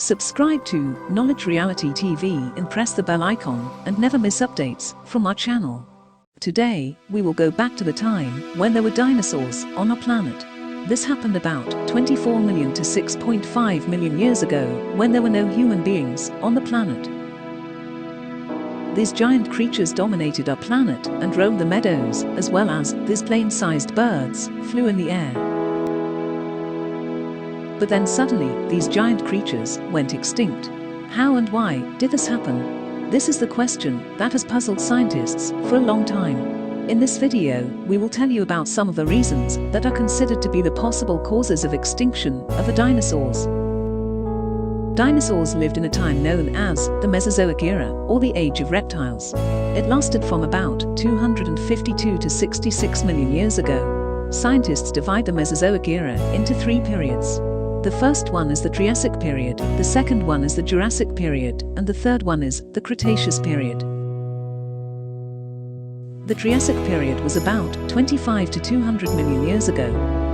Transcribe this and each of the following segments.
Subscribe to Knowledge Reality TV and press the bell icon and never miss updates from our channel. Today, we will go back to the time when there were dinosaurs on our planet. This happened about 24 million to 6.5 million years ago, when there were no human beings on the planet. These giant creatures dominated our planet and roamed the meadows, as well as these plane-sized birds flew in the air. But then suddenly, these giant creatures went extinct. How and why did this happen? This is the question that has puzzled scientists for a long time. In this video, we will tell you about some of the reasons that are considered to be the possible causes of extinction of the dinosaurs. Dinosaurs lived in a time known as the Mesozoic era, or the Age of Reptiles. It lasted from about 252 to 66 million years ago. Scientists divide the Mesozoic era into three periods. The first one is the Triassic period, the second one is the Jurassic period, and the third one is the Cretaceous period. The Triassic period was about 25 to 200 million years ago.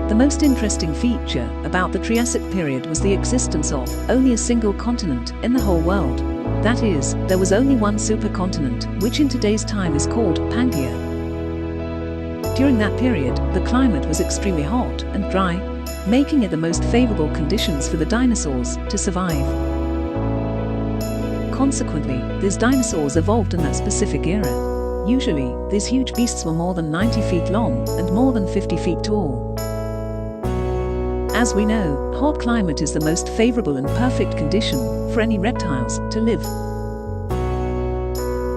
The most interesting feature about the Triassic period was the existence of only a single continent in the whole world. That is, there was only one supercontinent, which in today's time is called Pangaea. During that period, the climate was extremely hot and dry, making it the most favorable conditions for the dinosaurs to survive. Consequently, these dinosaurs evolved in that specific era. Usually, these huge beasts were more than 90 feet long and more than 50 feet tall. As we know, hot climate is the most favorable and perfect condition for any reptiles to live.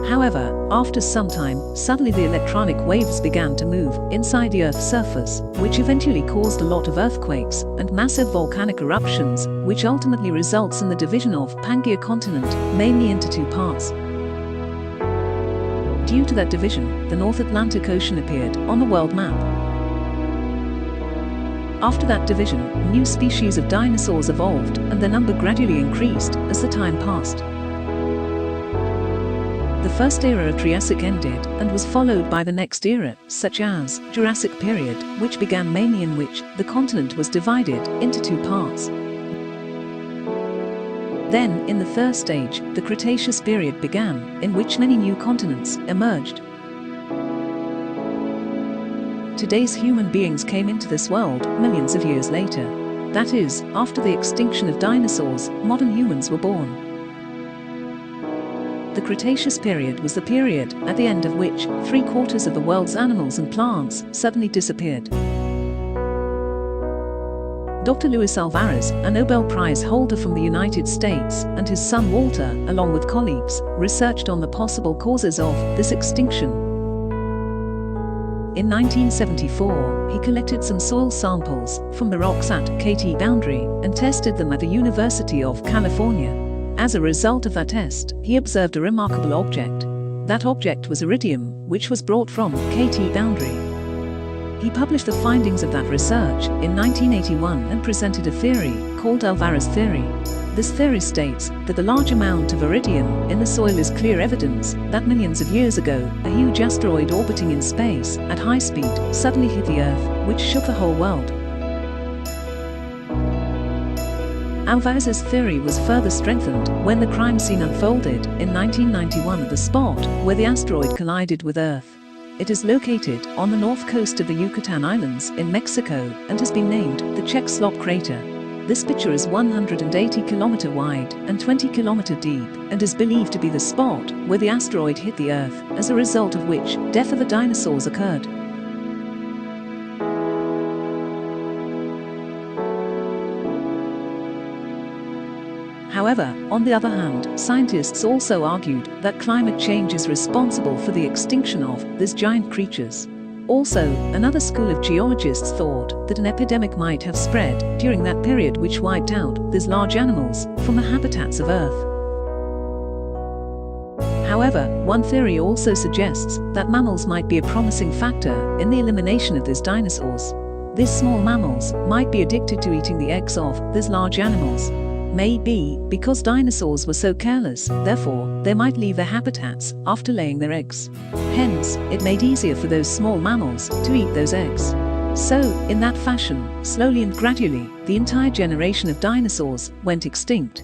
However, after some time, suddenly the electronic waves began to move inside the Earth's surface, which eventually caused a lot of earthquakes and massive volcanic eruptions, which ultimately results in the division of Pangaea continent, mainly into two parts. Due to that division, the North Atlantic Ocean appeared on the world map. After that division, new species of dinosaurs evolved, and their number gradually increased as the time passed. The first era of Triassic ended and was followed by the next era, such as Jurassic period, which began mainly in which the continent was divided into two parts. Then, in the third stage, the Cretaceous period began, in which many new continents emerged. Today's human beings came into this world millions of years later. That is, after the extinction of dinosaurs, modern humans were born. The Cretaceous period was the period at the end of which 3/4 of the world's animals and plants suddenly disappeared. Dr. Luis Alvarez, a Nobel Prize holder from the United States, and his son Walter, along with colleagues, researched on the possible causes of this extinction. In 1974, he collected some soil samples from the rocks at KT Boundary and tested them at the University of California. As a result of that test, he observed a remarkable object. That object was iridium, which was brought from KT Boundary. He published the findings of that research in 1981 and presented a theory called Alvarez theory. This theory states that the large amount of iridium in the soil is clear evidence that millions of years ago, a huge asteroid orbiting in space at high speed suddenly hit the Earth, which shook the whole world. Alvarez's theory was further strengthened when the crime scene unfolded in 1991 at the spot where the asteroid collided with Earth. It is located on the north coast of the Yucatan Islands in Mexico and has been named the Czech Slop crater. This picture is 180 km wide and 20 km deep and is believed to be the spot where the asteroid hit the Earth, as a result of which death of the dinosaurs occurred. However, on the other hand, scientists also argued that climate change is responsible for the extinction of these giant creatures. Also, another school of geologists thought that an epidemic might have spread during that period, which wiped out these large animals from the habitats of Earth. However, one theory also suggests that mammals might be a promising factor in the elimination of these dinosaurs. These small mammals might be addicted to eating the eggs of these large animals. Maybe because dinosaurs were so careless, therefore, they might leave their habitats after laying their eggs. Hence, it made easier for those small mammals to eat those eggs. So, in that fashion, slowly and gradually, the entire generation of dinosaurs went extinct.